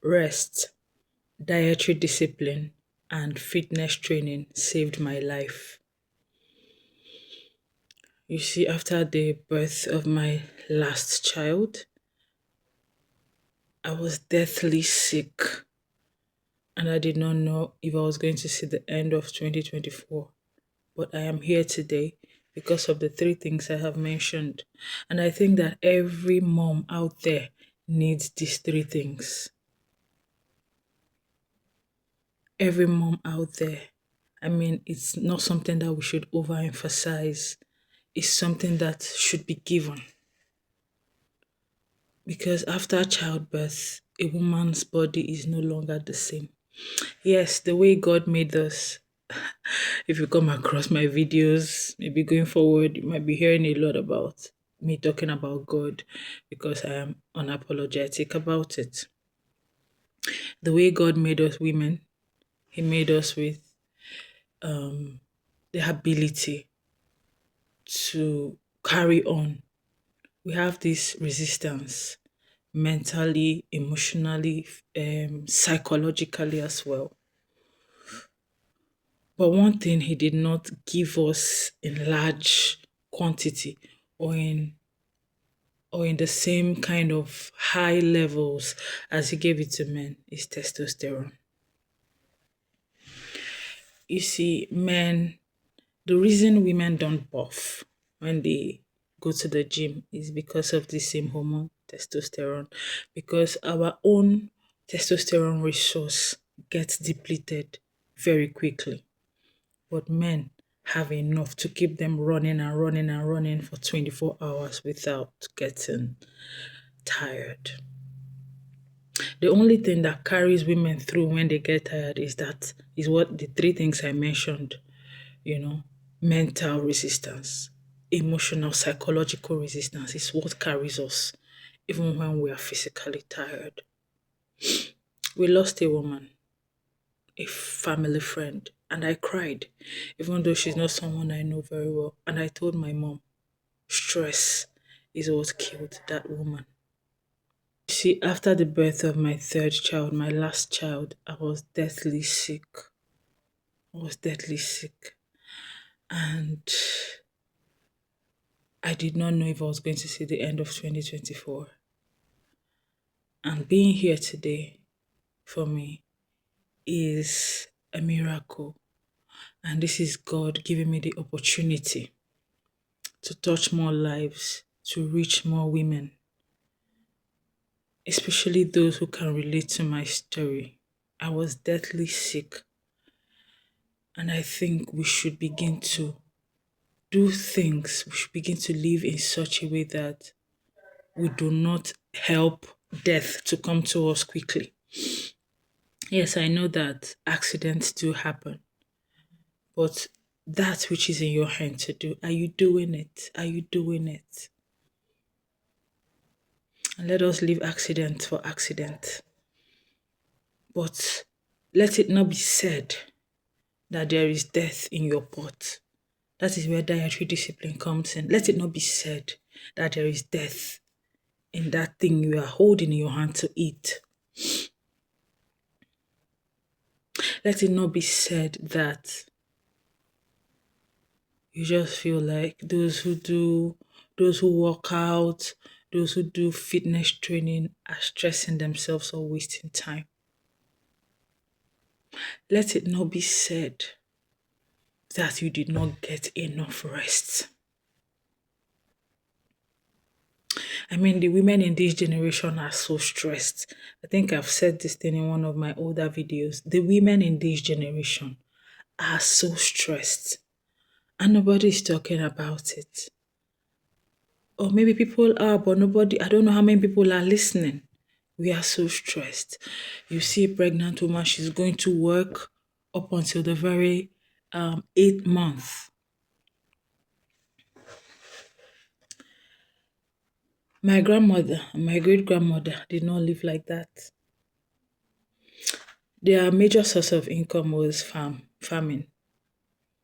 Rest, dietary discipline, and fitness training saved my life. You see, after the birth of my last child, I was deathly sick and I did not know if I was going to see the end of 2024. But I am here today because of the three things I have mentioned. And I think that every mom out there needs these three things. Every mom out there. I mean, it's not something that we should overemphasize. It's something that should be given. Because after childbirth, a woman's body is no longer the same. Yes, the way God made us. If you come across my videos, maybe going forward, you might be hearing a lot about me talking about God because I am unapologetic about it. The way God made us women, He made us with the ability to carry on. We have this resistance mentally, emotionally, psychologically as well. But one thing he did not give us in large quantity or in the same kind of high levels as he gave it to men is testosterone. You see, men, the reason women don't buff when they go to the gym is because of the same hormone, testosterone, because our own testosterone resource gets depleted very quickly. But men have enough to keep them running and running and running for 24 hours without getting tired. The only thing that carries women through when they get tired is what the three things I mentioned, mental resistance, emotional, psychological resistance is what carries us even when we are physically tired. We lost a woman, a family friend, and I cried, even though she's not someone I know very well. And I told my mom, stress is what killed that woman. See, after the birth of my third child, my last child, I was deathly sick. I was deathly sick. And I did not know if I was going to see the end of 2024. And being here today for me is a miracle. And this is God giving me the opportunity to touch more lives, to reach more women, especially those who can relate to my story. I was deathly sick. And I think we should begin to do things, we should begin to live in such a way that we do not help death to come to us quickly. Yes, I know that accidents do happen, but that which is in your hand to do, are you doing it? Are you doing it? And let us leave accident for accident. But let it not be said that there is death in your pot. That is where dietary discipline comes in. Let it not be said that there is death in that thing you are holding in your hand to eat. Let it not be said that you just feel like those who work out, those who do fitness training are stressing themselves or wasting time. Let it not be said that you did not get enough rest. I mean, the women in this generation are so stressed. I think I've said this thing in one of my older videos. The women in this generation are so stressed and nobody is talking about it. Or maybe people are, but I don't know how many people are listening. We are so stressed. You see a pregnant woman, she's going to work up until the very 8th month. My grandmother and my great grandmother did not live like that. Their major source of income was farming.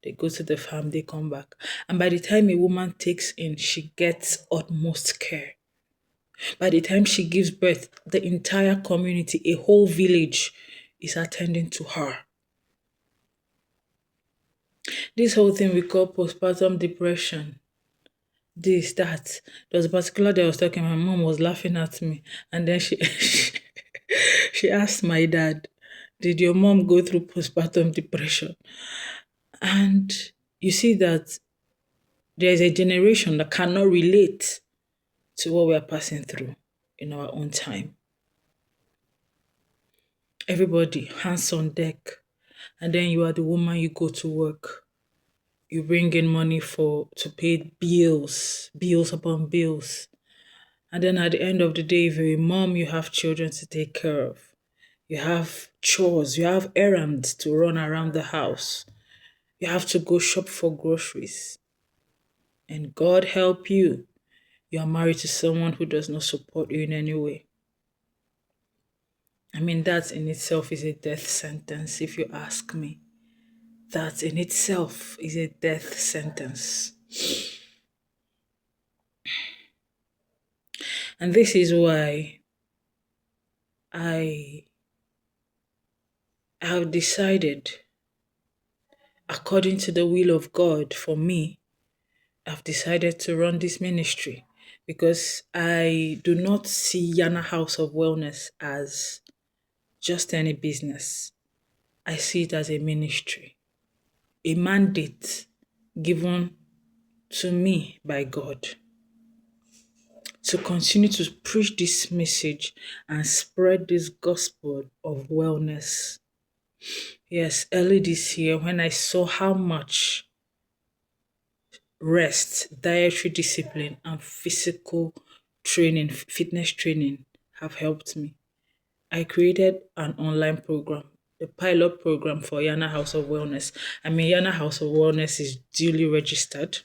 They go to the farm, they come back. And by the time a woman takes in, she gets utmost care. By the time she gives birth, the entire community, a whole village, is attending to her. This whole thing we call postpartum depression, this, that. There was a particular day I was talking, my mom was laughing at me, and then she she asked my dad, did your mom go through postpartum depression? And you see that there's a generation that cannot relate to what we are passing through in our own time. Everybody, hands on deck. And then you are the woman, you go to work. You bring in money to pay bills upon bills. And then at the end of the day, if you're a mom, you have children to take care of. You have chores, you have errands to run around the house. You have to go shop for groceries. And God help you, you are married to someone who does not support you in any way. I mean, that in itself is a death sentence, if you ask me. That in itself is a death sentence. And this is why I have decided, according to the will of God for me, I've decided to run this ministry because I do not see Yana House of Wellness as just any business. I see it as a ministry, a mandate given to me by God to continue to preach this message and spread this gospel of wellness. Yes, early this year, when I saw how much rest, dietary discipline, and physical training, fitness training have helped me, I created an online program, the pilot program for Yana House of Wellness. I mean, Yana House of Wellness is duly registered,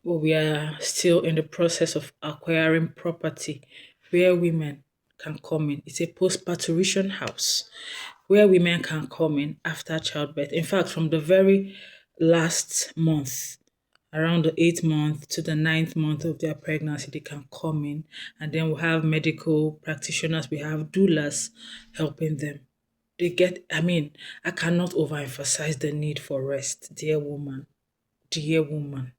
but we are still in the process of acquiring property where women can come in. It's a post-parturition house where women can come in after childbirth. In fact, from the very last month, around the 8th month to the 9th month of their pregnancy, they can come in. And then we have medical practitioners, we have doulas helping them. I cannot overemphasize the need for rest, dear woman. Dear woman.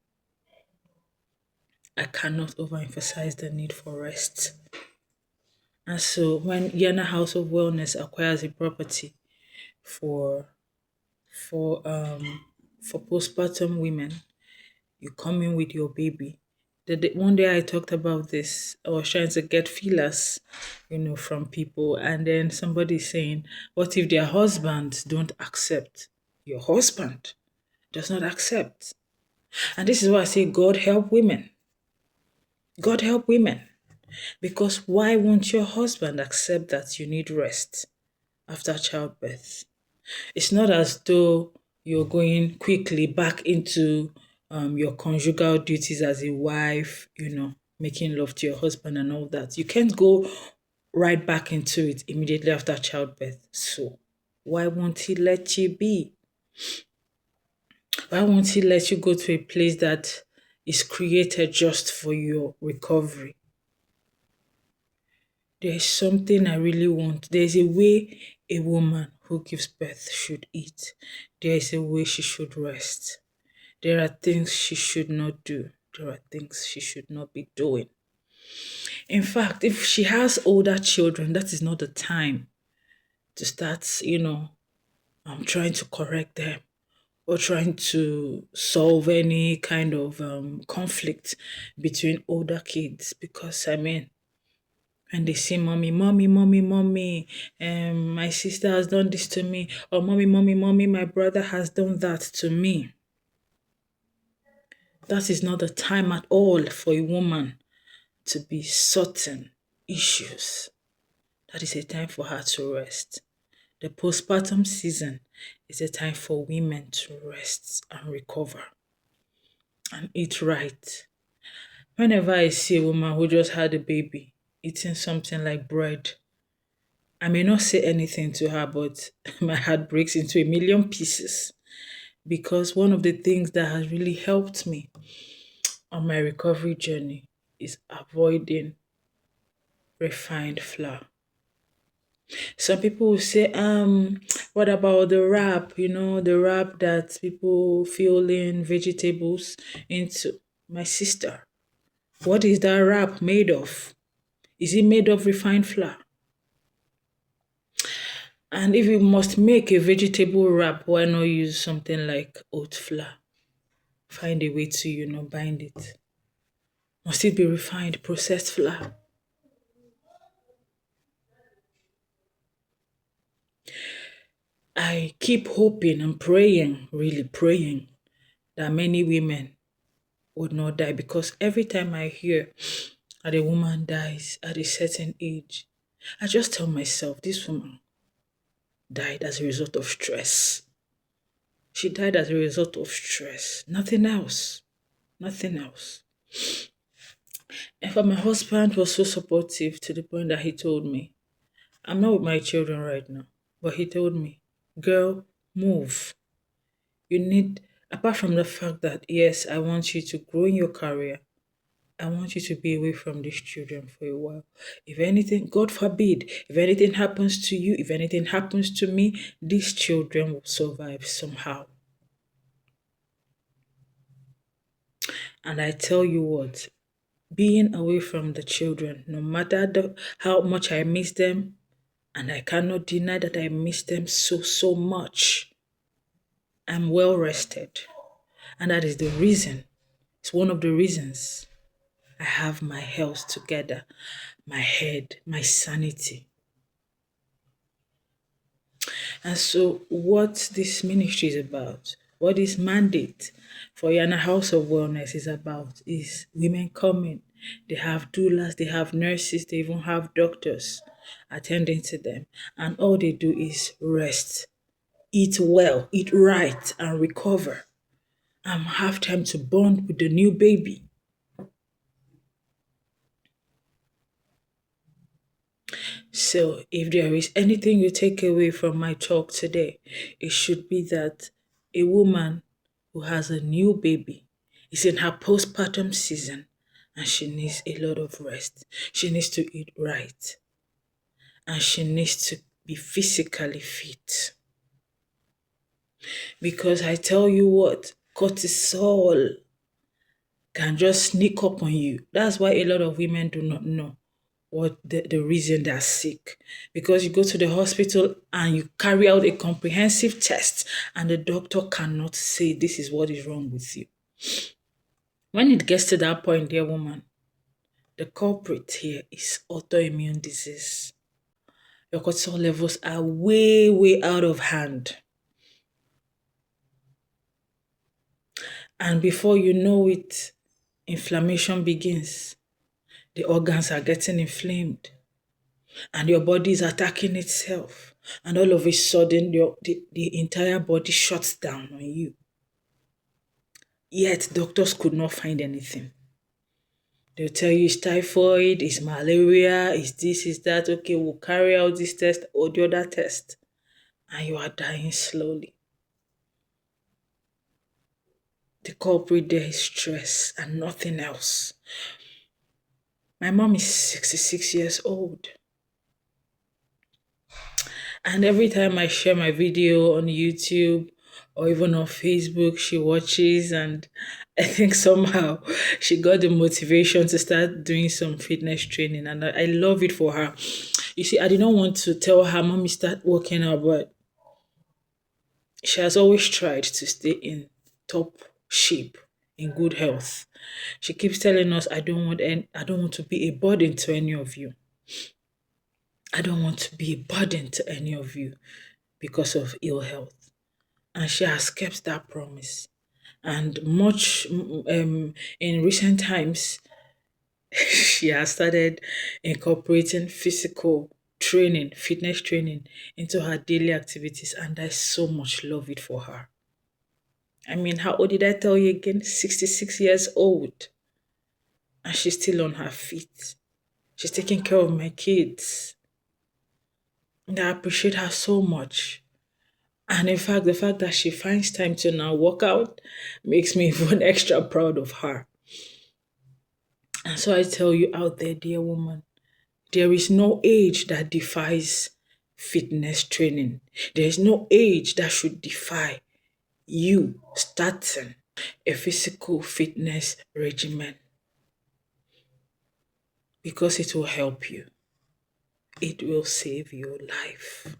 I cannot overemphasize the need for rest. And so when Yana House of Wellness acquires a property for for um for postpartum women, you come in with your baby. One day I talked about this. I was trying to get feelers, from people, and then somebody saying, "What if their husbands don't accept?" Your husband does not accept, and this is why I say, God help women. God help women. Because why won't your husband accept that you need rest after childbirth? It's not as though you're going quickly back into your conjugal duties as a wife, making love to your husband and all that. You can't go right back into it immediately after childbirth. So why won't he let you be? Why won't he let you go to a place that is created just for your recovery? There's something I really want. There's a way a woman who gives birth should eat. There is a way she should rest. There are things she should not do. There are things she should not be doing. In fact, if she has older children, that is not the time to start, trying to correct them or trying to solve any kind of conflict between older kids. Because, when they say, "Mommy, mommy, mommy, mommy, my sister has done this to me," or "Mommy, mommy, mommy, my brother has done that to me," that is not the time at all for a woman to be sorting issues. That is a time for her to rest. The postpartum season is a time for women to rest and recover and eat right. Whenever I see a woman who just had a baby eating something like bread, I may not say anything to her, but my heart breaks into a million pieces, because one of the things that has really helped me on my recovery journey is avoiding refined flour. Some people will say, what about the wrap? The wrap that people fill in vegetables into. My sister, what is that wrap made of? Is it made of refined flour? And if you must make a vegetable wrap, why not use something like oat flour? Find a way to, bind it. Must it be refined, processed flour? I keep hoping and praying, really praying, that many women would not die, because every time I hear that a woman dies at a certain age, I just tell myself, this woman died as a result of stress. She died as a result of stress. Nothing else. Nothing else. In fact, my husband was so supportive to the point that he told me, I'm not with my children right now, but he told me, girl, move. You need, apart from the fact that, yes, I want you to grow in your career, I want you to be away from these children for a while. If anything, God forbid, if anything happens to you, if anything happens to me, these children will survive somehow. And I tell you what, being away from the children, no matter how much I miss them, and I cannot deny that I miss them so, so much, I'm well rested. And that is the reason, it's one of the reasons I have my health together, my head, my sanity. And so, what this ministry is about, what this mandate for Yana House of Wellness is about, is women coming. They have doulas, they have nurses, they even have doctors attending to them. And all they do is rest, eat well, eat right, and recover. And have time to bond with the new baby. So, if there is anything you take away from my talk today, it should be that a woman who has a new baby is in her postpartum season and she needs a lot of rest. She needs to eat right and she needs to be physically fit. Because I tell you what, cortisol can just sneak up on you. That's why a lot of women do not know what the reason they're sick. Because you go to the hospital and you carry out a comprehensive test and the doctor cannot say this is what is wrong with you. When it gets to that point, dear woman, the culprit here is autoimmune disease. Your cortisol levels are way, way out of hand. And before you know it, inflammation begins. The organs are getting inflamed and your body is attacking itself. And all of a sudden, the entire body shuts down on you. Yet, doctors could not find anything. They'll tell you it's typhoid, it's malaria, it's this, it's that. Okay, we'll carry out this test or the other test. And you are dying slowly. The culprit there is stress and nothing else. My mom is 66 years old. And every time I share my video on YouTube or even on Facebook, she watches, and I think somehow she got the motivation to start doing some fitness training. And I love it for her. You see, I did not want to tell her, Mommy, start working out, but she has always tried to stay in top shape, in good health. She keeps telling us, I don't want to be a burden to any of you. I don't want to be a burden to any of you because of ill health. And she has kept that promise. And much in recent times, she has started incorporating physical training, fitness training into her daily activities. And I so much love it for her. I mean, how old did I tell you again? 66 years old. And she's still on her feet. She's taking care of my kids. And I appreciate her so much. And in fact, the fact that she finds time to now work out makes me even extra proud of her. And so I tell you out there, dear woman, there is no age that defies fitness training. There is no age that should defy you starting a physical fitness regimen because it will help you. It will save your life.